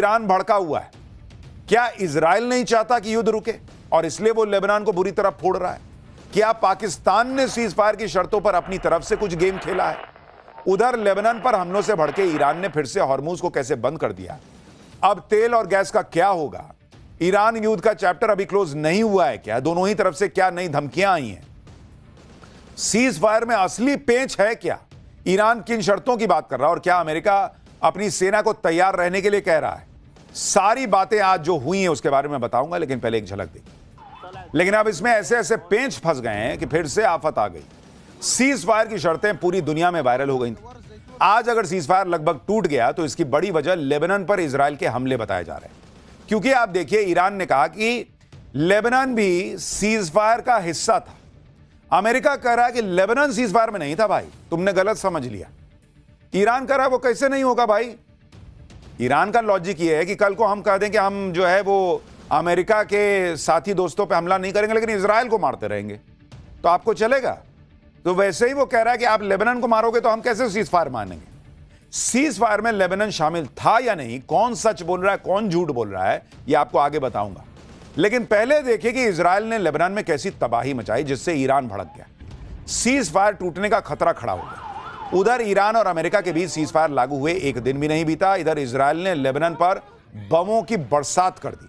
Iran भड़का हुआ है। क्या इजराइल नहीं चाहता कि युद्ध रुके और इसलिए वो लेबनान को बुरी तरह फोड़ रहा है? क्या पाकिस्तान ने सीज फायर की शर्तों पर अपनी तरफ से कुछ गेम खेला है? उधर लेबनान पर हमलों से भड़के ईरान ने फिर से हॉर्मुज को कैसे बंद कर दिया? अब तेल और गैस का क्या होगा? ईरान युद्ध का चैप्टर अभी क्लोज नहीं हुआ है क्या? दोनों ही तरफ से क्या नई धमकियां आई हैं? सीज फायर में असली पेंच है क्या? ईरान किन शर्तों की बात कर रहा है और क्या अमेरिका अपनी सेना को तैयार रहने के लिए कह रहा है? सारी बातें आज जो हुई हैं उसके बारे में बताऊंगा, लेकिन पहले एक झलक देखिए। लेकिन अब इसमें ऐसे ऐसे पेंच फंस गए हैं कि फिर से आफत आ गई। सीज फायर की शर्तें पूरी दुनिया में वायरल हो गई थी। आज अगर सीज फायर लगभग टूट गया तो इसकी बड़ी वजह लेबनान पर इजराइल के हमले बताए जा रहे हैं। क्योंकि आप देखिए, ईरान ने कहा कि लेबनान भी सीज फायर का हिस्सा था। अमेरिका कह रहा है कि लेबनान सीज फायर में नहीं था। भाई, तुमने गलत समझ लिया। ईरान कह रहा है वो कैसे नहीं होगा भाई। ईरान का लॉजिक ये है कि कल को हम कह दें कि हम जो है वो अमेरिका के साथी दोस्तों पे हमला नहीं करेंगे, लेकिन इजराइल को मारते रहेंगे, तो आपको चलेगा? तो वैसे ही वो कह रहा है कि आप लेबनान को मारोगे तो हम कैसे सीज फायर मानेंगे? सीज फायर में लेबनान शामिल था या नहीं, कौन सच बोल रहा है कौन झूठ बोल रहा है, ये आपको आगे बताऊंगा। लेकिन पहले देखिए कि इजराइल ने लेबनान में कैसी तबाही मचाई जिससे ईरान भड़क गया। सीज फायर टूटने का खतरा खड़ा हो गया। उधर ईरान और अमेरिका के बीच सीज फायर लागू हुए एक दिन भी नहीं बीता, इधर इजराइल ने लेबनान पर बमों की बरसात कर दी।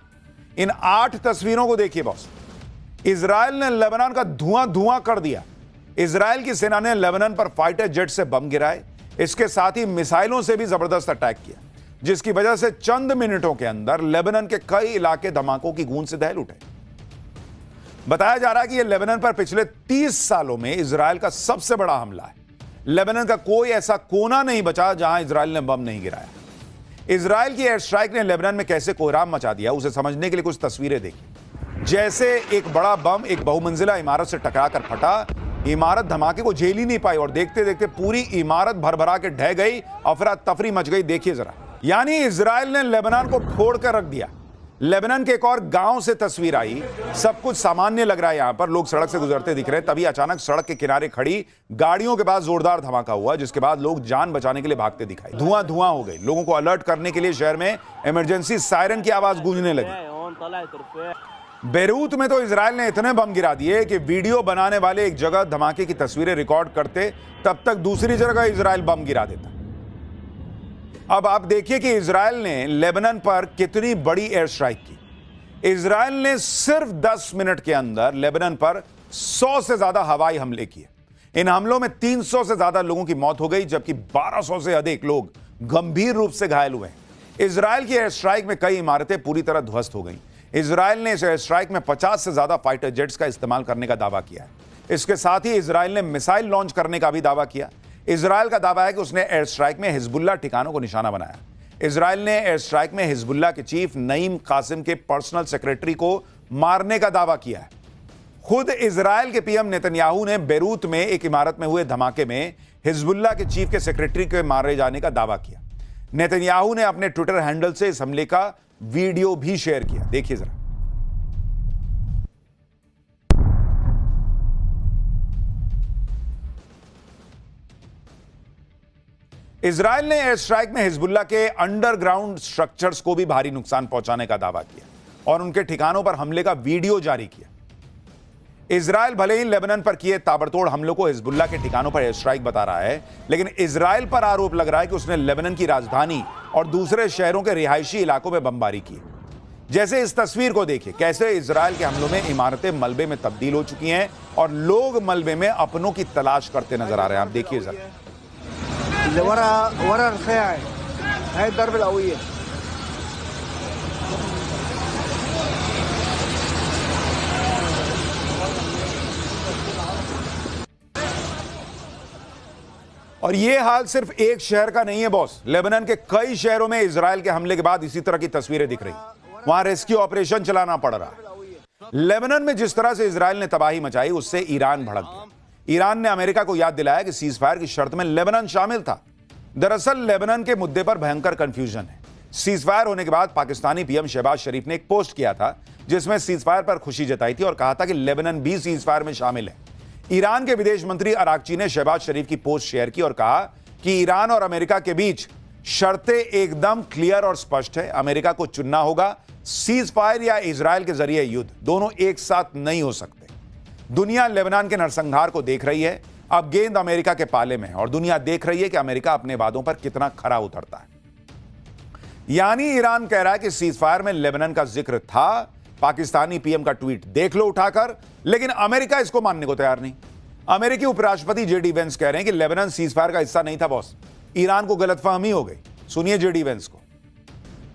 इन 8 तस्वीरों को देखिए बॉस। इजराइल ने लेबनान का धुआं धुआं कर दिया। इजराइल की सेना ने लेबनान पर फाइटर जेट से बम गिराए, इसके साथ ही मिसाइलों से भी जबरदस्त अटैक किया, जिसकी वजह से चंद मिनटों के अंदर लेबनान के कई इलाके धमाकों की गूंज से दहल उठे। बताया जा रहा है कि यह लेबनान पर पिछले 30 सालों में इजराइल का सबसे बड़ा हमला है। लेबनान का कोई ऐसा कोना नहीं बचा जहां इजराइल ने बम नहीं गिराया। इजराइल की एयर स्ट्राइक ने लेबनान में कैसे कोहराम मचा दिया, उसे समझने के लिए कुछ तस्वीरें देखिए। जैसे एक बड़ा बम एक बहुमंजिला इमारत से टकराकर फटा, इमारत धमाके को झेल ही नहीं पाई और देखते देखते पूरी इमारत भरभरा के ढह गई, अफरा तफरी मच गई। देखिए जरा, यानी इजराइल ने लेबनान को फोड़ कर रख दिया। लेबनान के एक और गांव से तस्वीर आई। सब कुछ सामान्य लग रहा है, यहां पर लोग सड़क से गुजरते दिख रहे हैं। तभी अचानक सड़क के किनारे खड़ी गाड़ियों के पास जोरदार धमाका हुआ, जिसके बाद लोग जान बचाने के लिए भागते दिखाई। धुआं धुआं हो गई। लोगों को अलर्ट करने के लिए शहर में इमरजेंसी सायरन की आवाज गूंजने लगी। बेरूत में तो इजराइल ने इतने बम गिरा दिए कि वीडियो बनाने वाले एक जगह धमाके की तस्वीरें रिकॉर्ड करते, तब तक दूसरी जगह इजराइल बम गिरा देता। अब आप देखिए कि इजराइल ने लेबनान पर कितनी बड़ी एयर स्ट्राइक की। इजराइल ने सिर्फ 10 मिनट के अंदर लेबनान पर 100 से ज्यादा हवाई हमले किए। इन हमलों में 300 से ज्यादा लोगों की मौत हो गई, जबकि 1200 से अधिक लोग गंभीर रूप से घायल हुए। इजराइल की एयर स्ट्राइक में कई इमारतें पूरी तरह ध्वस्त हो गई। इजराइल ने इस एयर स्ट्राइक में 50 से ज्यादा फाइटर जेट्स का इस्तेमाल करने का दावा किया है। इसके साथ ही इजराइल ने मिसाइल लॉन्च करने का भी दावा किया। इजराइल का दावा है कि उसने एयर स्ट्राइक में हिजबुल्लाह ठिकानों को निशाना बनाया। इजराइल ने एयर स्ट्राइक में हिजबुल्लाह के चीफ नईम कासिम के पर्सनल सेक्रेटरी को मारने का दावा किया है। खुद इजराइल के पीएम नेतन्याहू ने बेरूत में एक इमारत में हुए धमाके में हिजबुल्लाह के चीफ के सेक्रेटरी के मारे जाने का दावा किया। नेतन्याहू ने अपने ट्विटर हैंडल से इस हमले का वीडियो भी शेयर किया। देखिए जरा। इजराइल ने एयर स्ट्राइक में हिजबुल्लाह के अंडरग्राउंड स्ट्रक्चर्स को भी भारी नुकसान पहुंचाने का दावा किया और उनके ठिकानों पर हमले का वीडियो जारी किया। इजराइल भले ही लेबनान पर किए ताबड़तोड़ हमलों को हिजबुल्लाह के ठिकानों पर एयर स्ट्राइक बता रहा है, लेकिन इजराइल पर आरोप लग रहा है कि उसने लेबनान की राजधानी और दूसरे शहरों के रिहायशी इलाकों में बमबारी की। जैसे इस तस्वीर को देखिए, कैसे इजराइल के हमलों में इमारतें मलबे में तब्दील हो चुकी हैं और लोग मलबे में अपनों की तलाश करते नजर आ रहे हैं। आप देखिए जरा। और यह हाल सिर्फ एक शहर का नहीं है बॉस। लेबनान के कई शहरों में इजराइल के हमले के बाद इसी तरह की तस्वीरें दिख रही। वहां रेस्क्यू ऑपरेशन चलाना पड़ रहा है। लेबनान में जिस तरह से इजराइल ने तबाही मचाई, उससे ईरान भड़क गया। ईरान ने अमेरिका को याद दिलाया कि सीज फायर की शर्त में लेबनान शामिल था। दरअसल लेबनान के मुद्दे पर भयंकर कंफ्यूजन है। सीज फायर होने के बाद पाकिस्तानी पीएम शहबाज शरीफ ने एक पोस्ट किया था जिसमें सीज फायर पर खुशी जताई थी और कहा था कि लेबनान भी सीज फायर में शामिल है। ईरान के विदेश मंत्री अरागची ने शहबाज शरीफ की पोस्ट शेयर की और कहा कि ईरान और अमेरिका के बीच शर्तें एकदम क्लियर और स्पष्ट है। अमेरिका को चुनना होगा, सीज फायर या इजराइल के जरिए युद्ध, दोनों एक साथ नहीं हो सकते। दुनिया लेबनान के नरसंहार को देख रही है। अब गेंद अमेरिका के पाले में है और दुनिया देख रही है कि अमेरिका अपने वादों पर कितना खरा उतरता है। यानी ईरान कह रहा है कि सीज फायर में लेबनान का जिक्र था, पाकिस्तानी पीएम का ट्वीट देख लो उठाकर, लेकिन अमेरिका इसको मानने को तैयार नहीं। अमेरिकी उपराष्ट्रपति जेडी वेंस कह रहे हैं कि लेबनान सीज फायर का हिस्सा नहीं था बॉस, ईरान को गलतफहमी हो गई। सुनिए जेडी वेंस को।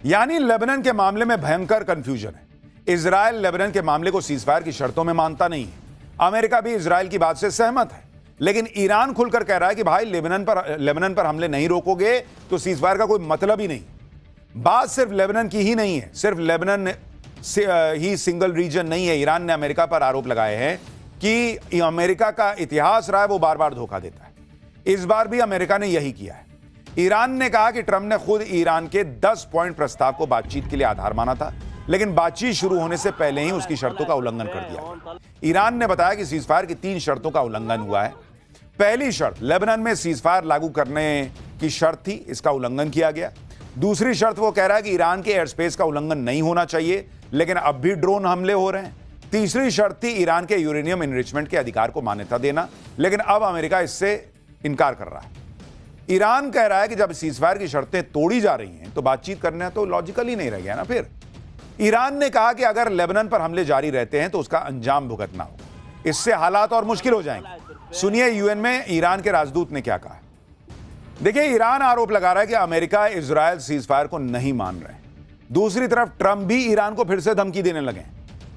यानी लेबनान के मामले में भयंकर कंफ्यूजन है। इजराइल लेबनान के मामले को सीज फायर की शर्तों में मानता नहीं है। अमेरिका भी इजराइल की बात से सहमत है, लेकिन ईरान खुलकर कह रहा है कि भाई लेबनान पर हमले नहीं रोकोगे तो सीज फायर का कोई मतलब ही नहीं। बात सिर्फ लेबनान की ही नहीं है, सिर्फ लेबनान ही सिंगल रीजन नहीं है। ईरान ने अमेरिका पर आरोप लगाए हैं कि अमेरिका का इतिहास रहा है वो बार बार धोखा देता है। इस बार भी अमेरिका ने यही किया है। ईरान ने कहा कि ट्रंप ने खुद ईरान के 10 पॉइंट प्रस्ताव को बातचीत के लिए आधार माना था, लेकिन बातचीत शुरू होने से पहले ही उसकी शर्तों का उल्लंघन कर दिया। ईरान ने बताया कि सीजफायर की 3 शर्तों का उल्लंघन हुआ है। पहली शर्त लेबनान में सीजफायर लागू करने की शर्त थी, इसका उल्लंघन किया गया। दूसरी शर्त वो कह रहा है कि ईरान के एयर स्पेस का उल्लंघन नहीं होना चाहिए, लेकिन अब भी ड्रोन हमले हो रहे हैं। तीसरी शर्त थी ईरान के यूरेनियम एनरिचमेंट के अधिकार को मान्यता देना, लेकिन अब अमेरिका इससे इनकार कर रहा है। ईरान कह रहा है कि जब सीजफायर की शर्तें तोड़ी जा रही हैं तो बातचीत करना तो लॉजिकल ही नहीं रह गया ना। फिर ईरान ने कहा कि अगर लेबनान पर हमले जारी रहते हैं तो उसका अंजाम भुगतना होगा, इससे हालात और मुश्किल हो जाएंगे। सुनिए यूएन में ईरान के राजदूत ने क्या कहा। देखिए, ईरान आरोप लगा रहा है कि अमेरिका इजराइल सीजफायर को नहीं मान रहे। दूसरी तरफ ट्रंप भी ईरान को फिर से धमकी देने लगे।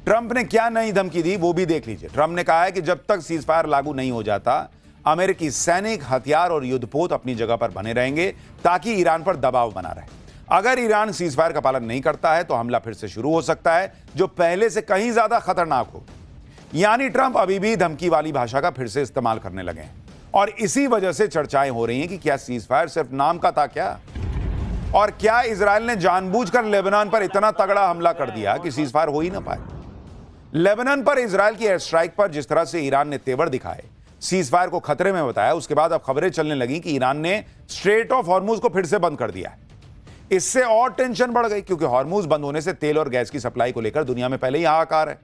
ट्रंप ने क्या नई धमकी दी वो भी देख लीजिए। ट्रंप ने कहा है कि जब तक सीजफायर लागू नहीं हो जाता, अमेरिकी सैनिक, हथियार और युद्धपोत अपनी जगह पर बने रहेंगे ताकि ईरान पर दबाव बना रहे। अगर ईरान सीजफायर का पालन नहीं करता है तो हमला फिर से शुरू हो सकता है, जो पहले से कहीं ज्यादा खतरनाक हो। यानी ट्रंप अभी भी धमकी वाली भाषा का फिर से इस्तेमाल करने लगे हैं और इसी वजह से चर्चाएं हो रही हैं कि क्या सीजफायर सिर्फ नाम का था क्या, और क्या इजराइल ने जानबूझकर लेबनान पर इतना तगड़ा हमला कर दिया कि सीजफायर हो ही ना पाए। लेबनान पर इजराइल की एयर स्ट्राइक पर जिस तरह से ईरान ने तेवर दिखाए, सीजफायर को खतरे में बताया, उसके बाद अब खबरें चलने लगी कि ईरान ने स्ट्रेट ऑफ हॉर्मुज को फिर से बंद कर दिया है। इससे और टेंशन बढ़ गई, क्योंकि हॉर्मुज बंद होने से तेल और गैस की सप्लाई को लेकर दुनिया में पहले ही हाहाकार है।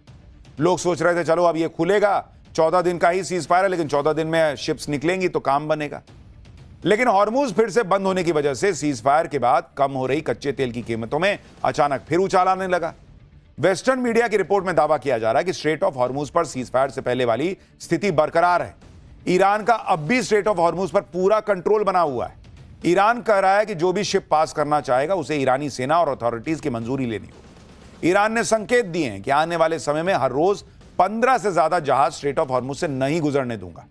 लोग सोच रहे थे चलो अब ये खुलेगा, 14 दिन का ही सीजफायर है, लेकिन 14 दिन में शिप्स निकलेंगी तो काम बनेगा। लेकिन हॉर्मुज फिर से बंद होने की वजह से सीजफायर के बाद कम हो रही कच्चे तेल की कीमतों में अचानक फिर उछाल आने लगा। वेस्टर्न मीडिया की रिपोर्ट में दावा किया जा रहा है कि स्ट्रेट ऑफ हॉर्मुज पर सीजफायर से पहले वाली स्थिति बरकरार है। ईरान का अब भी स्ट्रेट ऑफ हॉर्मुज पर पूरा कंट्रोल बना हुआ है। ईरान कह रहा है कि जो भी शिप पास करना चाहेगा उसे ईरानी सेना और अथॉरिटीज की मंजूरी लेनी होगी। ईरान ने संकेत दिए हैं कि आने वाले समय में हर रोज 15 से ज्यादा जहाज स्ट्रेट ऑफ हॉर्मुज से नहीं गुजरने दूंगा।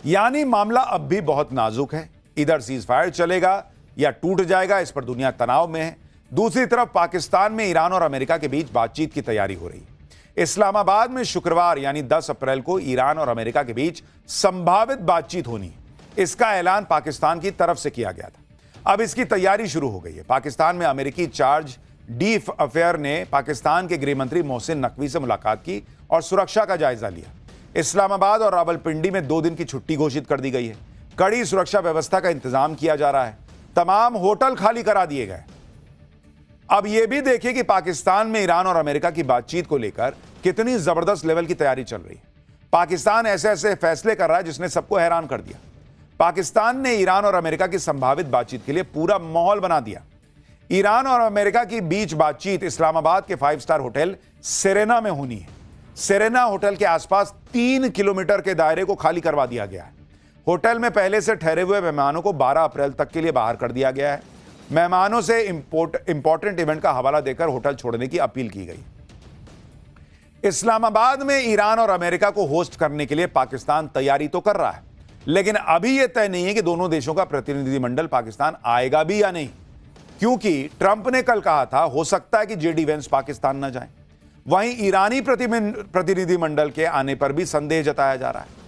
यानी मामला अब भी बहुत नाजुक है। इधर सीजफायर चलेगा या टूट जाएगा, इस पर दुनिया तनाव में है। दूसरी तरफ पाकिस्तान में ईरान और अमेरिका के बीच बातचीत की तैयारी हो रही है। इस्लामाबाद में शुक्रवार यानी 10 अप्रैल को ईरान और अमेरिका के बीच संभावित बातचीत होनी है। इसका ऐलान पाकिस्तान की तरफ से किया गया था। अब इसकी तैयारी शुरू हो गई है। पाकिस्तान में अमेरिकी चार्ज डी अफेयर ने पाकिस्तान के गृह मंत्री मोहसिन नकवी से मुलाकात की और सुरक्षा का जायजा लिया। इस्लामाबाद और रावलपिंडी में 2 दिन की छुट्टी घोषित कर दी गई है। कड़ी सुरक्षा व्यवस्था का इंतजाम किया जा रहा है। तमाम होटल खाली करा दिए गए। अब यह भी देखिए कि पाकिस्तान में ईरान और अमेरिका की बातचीत को लेकर कितनी जबरदस्त लेवल की तैयारी चल रही है। पाकिस्तान ऐसे ऐसे फैसले कर रहा है जिसने सबको हैरान कर दिया। पाकिस्तान ने ईरान और अमेरिका की संभावित बातचीत के लिए पूरा माहौल बना दिया। ईरान और अमेरिका की बीच बातचीत इस्लामाबाद के 5 स्टार होटल सेरेना में होनी है। सेरेना होटल के आसपास 3 किलोमीटर के दायरे को खाली करवा दिया गया है। होटल में पहले से ठहरे हुए मेहमानों को 12 अप्रैल तक के लिए बाहर कर दिया गया है। मेहमानों से इंपॉर्टेंट इवेंट का हवाला देकर होटल छोड़ने की अपील की गई। इस्लामाबाद में ईरान और अमेरिका को होस्ट करने के लिए पाकिस्तान तैयारी तो कर रहा है, लेकिन अभी यह तय नहीं है कि दोनों देशों का प्रतिनिधिमंडल पाकिस्तान आएगा भी या नहीं, क्योंकि ट्रंप ने कल कहा था हो सकता है कि जेडी वेंस पाकिस्तान न जाए। वहीं ईरानी प्रतिनिधिमंडल के आने पर भी संदेह जताया जा रहा है।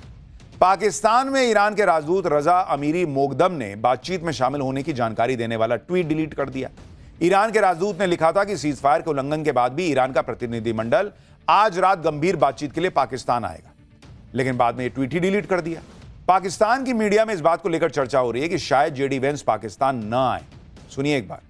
पाकिस्तान में ईरान के राजदूत रजा अमीरी मोगदम ने बातचीत में शामिल होने की जानकारी देने वाला ट्वीट डिलीट कर दिया। ईरान के राजदूत ने लिखा था कि सीजफायर के उल्लंघन के बाद भी ईरान का प्रतिनिधिमंडल आज रात गंभीर बातचीत के लिए पाकिस्तान आएगा, लेकिन बाद में यह ट्वीट ही डिलीट कर दिया। पाकिस्तान की मीडिया में इस बात को लेकर चर्चा हो रही है कि शायद जेडी वेंस पाकिस्तान न आए। सुनिए एक बार।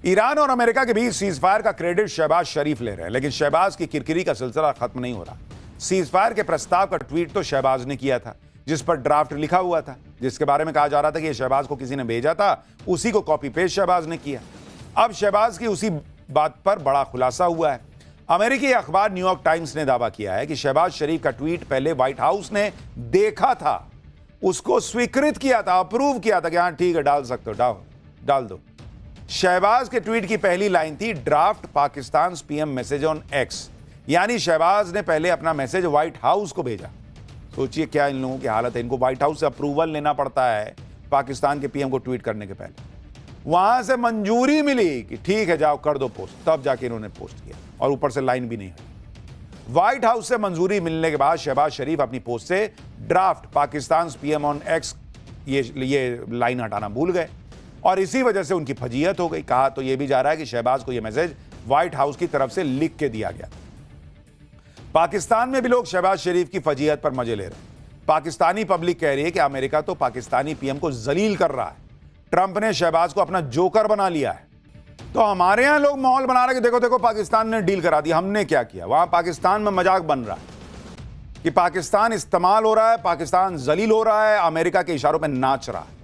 ईरान और अमेरिका के बीच सीजफायर का क्रेडिट शहबाज शरीफ ले रहे हैं, लेकिन शहबाज की किरकिरी का सिलसिला खत्म नहीं हो रहा। सीजफायर के प्रस्ताव का ट्वीट तो शहबाज ने किया था, जिस पर ड्राफ्ट लिखा हुआ था, जिसके बारे में कहा जा रहा था कि यह शहबाज को किसी ने भेजा था, उसी को कॉपी पेस्ट शहबाज ने किया। अब शहबाज की उसी बात पर बड़ा खुलासा हुआ है। अमेरिकी अखबार न्यूयॉर्क टाइम्स ने दावा किया है कि शहबाज शरीफ का ट्वीट पहले व्हाइट हाउस ने देखा था, उसको स्वीकृत किया था, अप्रूव किया था कि हाँ ठीक है डाल सकते हो, डाल दो। शहबाज के ट्वीट की पहली लाइन थी, draft Pakistan PM message on x, यानी शहबाज ने पहले अपना मैसेज व्हाइट हाउस को भेजा। सोचिए क्या इन लोगों की हालत है, इनको व्हाइट हाउस से अप्रूवल लेना पड़ता है पाकिस्तान के पीएम को ट्वीट करने के पहले। वहां से मंजूरी मिली कि ठीक है जाओ कर दो पोस्ट, तब जाके इन्होंने पोस्ट किया, और ऊपर से लाइन भी नहीं हुई। व्हाइट हाउस से मंजूरी मिलने के बाद शहबाज शरीफ अपनी पोस्ट से draft Pakistan PM on x ये लाइन हटाना भूल गए, और इसी वजह से उनकी फजीहत हो गई। कहा तो यह भी जा रहा है कि शहबाज को यह मैसेज व्हाइट हाउस की तरफ से लिख के दिया गया। पाकिस्तान में भी लोग शहबाज शरीफ की फजीहत पर मजे ले रहे हैं। पाकिस्तानी पब्लिक कह रही है कि अमेरिका तो पाकिस्तानी पीएम को जलील कर रहा है, ट्रंप ने शहबाज को अपना जोकर बना लिया है। तो हमारे यहां लोग माहौल बना रहे हैं कि देखो देखो पाकिस्तान ने डील करा दी, हमने क्या किया। वहां पाकिस्तान में मजाक बन रहा है कि पाकिस्तान इस्तेमाल हो रहा है, पाकिस्तान जलील हो रहा है, अमेरिका के इशारों पर नाच रहा है।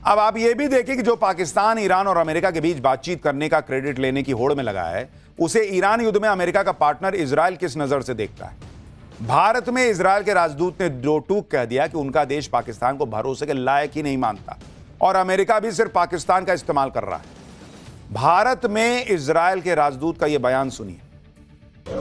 अब आप ये भी देखिए कि जो पाकिस्तान ईरान और अमेरिका के बीच बातचीत करने का क्रेडिट लेने की होड़ में लगा है, उसे ईरान युद्ध में अमेरिका का पार्टनर इजराइल किस नजर से देखता है। भारत में इजराइल के राजदूत ने दो टूक कह दिया कि उनका देश पाकिस्तान को भरोसे के लायक ही नहीं मानता, और अमेरिका भी सिर्फ पाकिस्तान का इस्तेमाल कर रहा है। भारत में इजराइल के राजदूत का यह बयान सुनिए।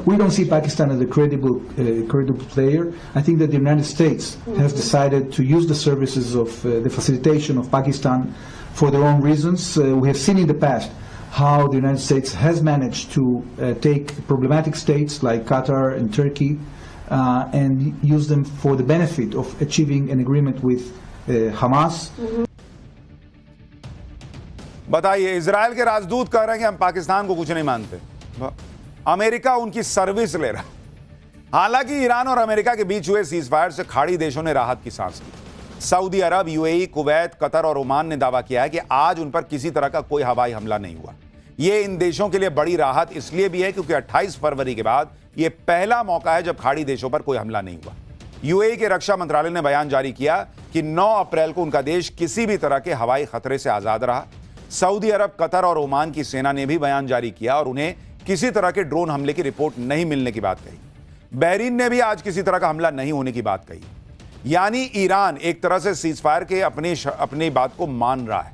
We don't see Pakistan as a credible player. I think that the United States has decided to use the services of the facilitation of Pakistan for their own reasons. We have seen in the past how the United States has managed to take problematic states like Qatar and Turkey and use them for the benefit of achieving an agreement with Hamas. बताइए, Israel के राजदूत कह रहे हैं कि हम पाकिस्तान को कुछ नहीं मानते, अमेरिका उनकी सर्विस ले रहा है। हालांकि ईरान और अमेरिका के बीच हुए सीजफायर से खाड़ी देशों ने राहत की सांस ली। सऊदी अरब, यूएई, कुवैत, कतर और ओमान ने दावा किया है कि आज उन पर किसी तरह का कोई हवाई हमला नहीं हुआ। यह इन देशों के लिए बड़ी राहत इसलिए भी है क्योंकि 28 फरवरी के बाद यह पहला मौका है जब खाड़ी देशों पर कोई हमला नहीं हुआ। यूएई के रक्षा मंत्रालय ने बयान जारी किया कि 9 अप्रैल को उनका देश किसी भी तरह के हवाई खतरे से आजाद रहा। सऊदी अरब, कतर और ओमान की सेना ने भी बयान जारी किया और उन्हें किसी तरह के ड्रोन हमले की रिपोर्ट नहीं मिलने की बात कही। बहरीन ने भी आज किसी तरह का हमला नहीं होने की बात कही। यानी ईरान एक तरह से सीजफायर के अपनी बात को मान रहा है।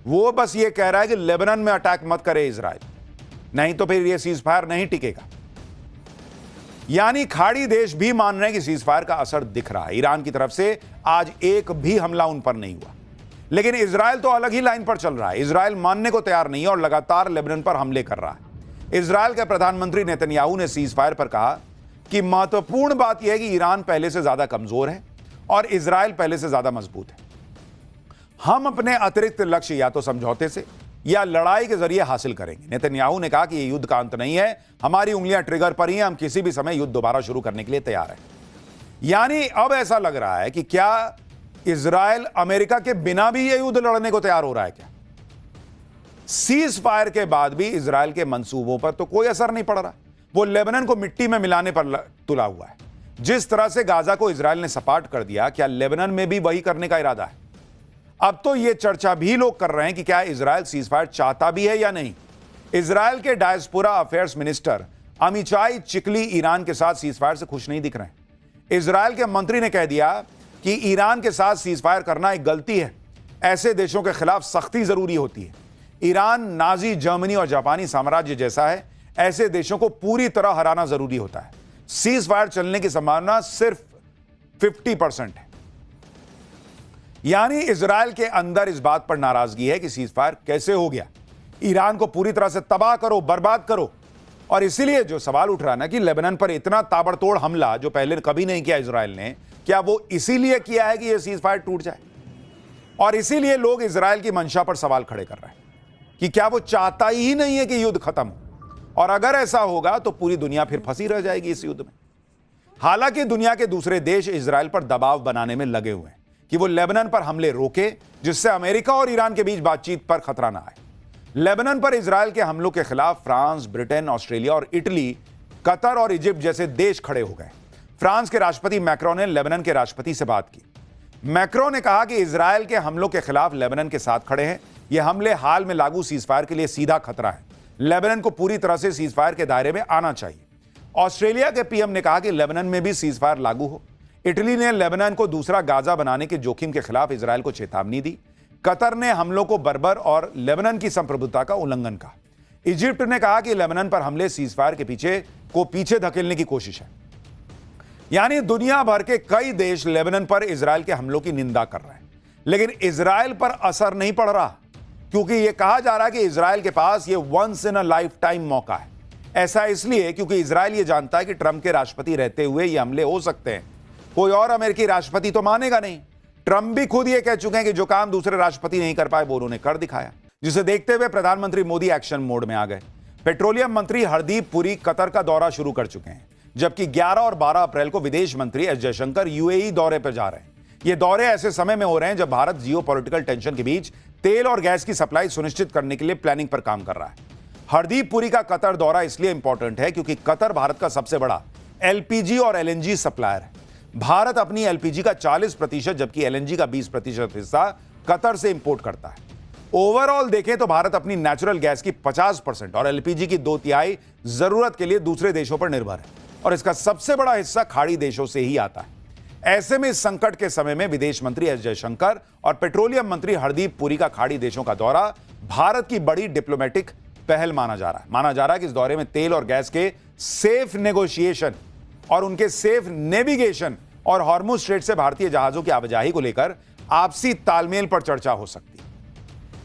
वो बस ये कह रहा है कि लेबनान में अटैक मत करे इजराइल, नहीं तो फिर ये सीजफायर नहीं टिकेगा। यानी खाड़ी देश भी मान रहे हैं कि सीजफायर का असर दिख रहा है। ईरान की तरफ से आज एक भी हमला उन पर नहीं हुआ, लेकिन इजराइल तो अलग ही लाइन पर चल रहा है। इजराइल मानने को तैयार नहीं है और लगातार लेबनान पर हमले कर रहा है। इजराइल के प्रधानमंत्री नेतन्याहू ने सीजफायर पर कहा कि महत्वपूर्ण बात यह है कि ईरान पहले से ज्यादा कमजोर है और इजराइल पहले से ज्यादा मजबूत है। हम अपने अतिरिक्त लक्ष्य या तो समझौते से या लड़ाई के जरिए हासिल करेंगे। नेतन्याहू ने कहा कि यह युद्ध का अंत नहीं है, हमारी उंगलियां ट्रिगर पर ही हैं, हम किसी भी समय युद्ध दोबारा शुरू करने के लिए तैयार हैं। यानी अब ऐसा लग रहा है कि क्या इजराइल अमेरिका के बिना भी यह युद्ध लड़ने को तैयार हो रहा है क्या? सीज फायर के बाद भी इजराइल के मंसूबों पर तो कोई असर नहीं पड़ रहा। वो लेबनान को मिट्टी में मिलाने पर तुला हुआ है। जिस तरह से गाजा को इजराइल ने सपाट कर दिया, क्या लेबनान में भी वही करने का इरादा है? अब तो यह चर्चा भी लोग कर रहे हैं कि क्या इजराइल सीज फायर चाहता भी है या नहीं। इजराइल के diaspora affairs minister Amichai Chikli Iran के साथ सीज फायर से खुश नहीं दिख रहे हैं। इजराइल के मंत्री ने कह दिया कि ईरान के साथ सीज फायर करना एक गलती है, ऐसे देशों के खिलाफ सख्ती जरूरी होती है। ईरान नाजी जर्मनी और जापानी साम्राज्य जैसा है, ऐसे देशों को पूरी तरह हराना जरूरी होता है। सीज फायर चलने की संभावना सिर्फ 50% है। यानी इजराइल के अंदर इस बात पर नाराजगी है कि सीज फायर कैसे हो गया, ईरान को पूरी तरह से तबाह करो, बर्बाद करो। और इसीलिए जो सवाल उठ रहा ना कि लेबनान पर इतना ताबड़तोड़ हमला जो पहले कभी नहीं किया इजराइल ने, क्या वो इसीलिए किया है कि यह सीज फायर टूट जाए? और इसीलिए लोग इजराइल की मंशा पर सवाल खड़े कर रहे हैं कि क्या वो चाहता ही नहीं है कि युद्ध खत्म हो, और अगर ऐसा होगा तो पूरी दुनिया फिर फंसी रह जाएगी इस युद्ध में। हालांकि दुनिया के दूसरे देश इजराइल पर दबाव बनाने में लगे हुए हैं कि वो लेबनान पर हमले रोके, जिससे अमेरिका और ईरान के बीच बातचीत पर खतरा ना आए। लेबनान पर इजराइल के हमलों के खिलाफ फ्रांस, ब्रिटेन, ऑस्ट्रेलिया और इटली, कतर और इजिप्ट जैसे देश खड़े हो गए। फ्रांस के राष्ट्रपति मैक्रोन ने लेबनान के राष्ट्रपति से बात की। मैक्रोन ने कहा कि इजराइल के हमलों के खिलाफ लेबनान के साथ खड़े हैं। यह हमले हाल में लागू सीजफायर के लिए सीधा खतरा है। लेबनान को पूरी तरह से सीजफायर के दायरे में आना चाहिए। ऑस्ट्रेलिया के पीएम ने कहा कि लेबनान में भी सीजफायर लागू हो। इटली ने लेबनान को दूसरा गाजा बनाने के जोखिम के खिलाफ इजराइल को चेतावनी दी। कतर ने हमलों को बर्बर और लेबनान की संप्रभुता का उल्लंघन कहा। इजिप्ट ने कहा कि लेबनान पर हमले सीजफायर के पीछे धकेलने की कोशिश है। यानी दुनिया भर के कई देश लेबनान पर इजराइल के हमलों की निंदा कर रहे हैं, लेकिन इजराइल पर असर नहीं पड़ रहा, क्योंकि यह कहा जा रहा है कि इजराइल के पास यह once in a lifetime मौका है। ऐसा इसलिए क्योंकि इजराइल यह जानता है कि ट्रंप के राष्ट्रपति रहते हुए यह हमले हो सकते हैं। कोई और अमेरिकी राष्ट्रपति तो मानेगा नहीं। ट्रंप भी खुद ये कह चुके हैं कि जो काम दूसरे राष्ट्रपति नहीं कर पाए वो उन्होंने कर दिखाया, जिसे देखते हुए प्रधानमंत्री मोदी एक्शन मोड में आ गए। पेट्रोलियम मंत्री हरदीप पुरी कतर का दौरा शुरू कर चुके हैं, जबकि 11 और 12 अप्रैल को विदेश मंत्री एस जयशंकर यूएई दौरे पर जा रहे हैं। ये दौरे ऐसे समय में हो रहे हैं जब भारत जियोपॉलिटिकल टेंशन के बीच तेल और गैस की सप्लाई सुनिश्चित करने के लिए प्लानिंग पर काम कर रहा है। हरदीप पुरी का कतर दौरा इसलिए इंपॉर्टेंट है क्योंकि कतर भारत का सबसे बड़ा एलपीजी और एलएनजी सप्लायर है। भारत अपनी एलपीजी का 40% जबकि एलएनजी का 20% हिस्सा कतर से इंपोर्ट करता है। ओवरऑल देखें तो भारत अपनी नेचुरल गैस की 50% और एलपीजी की 2/3 जरूरत के लिए दूसरे देशों पर निर्भर है, और इसका सबसे बड़ा हिस्सा खाड़ी देशों से ही आता है। ऐसे में इस संकट के समय में विदेश मंत्री एस जयशंकर और पेट्रोलियम मंत्री हरदीप पुरी का खाड़ी देशों का दौरा भारत की बड़ी डिप्लोमेटिक पहल माना जा रहा है कि इस दौरे में तेल और गैस के सेफ नेगोशिएशन और उनके सेफ नेविगेशन और हॉर्मुज स्ट्रेट से भारतीय जहाजों की आवाजाही को लेकर आपसी तालमेल पर चर्चा हो सकती है।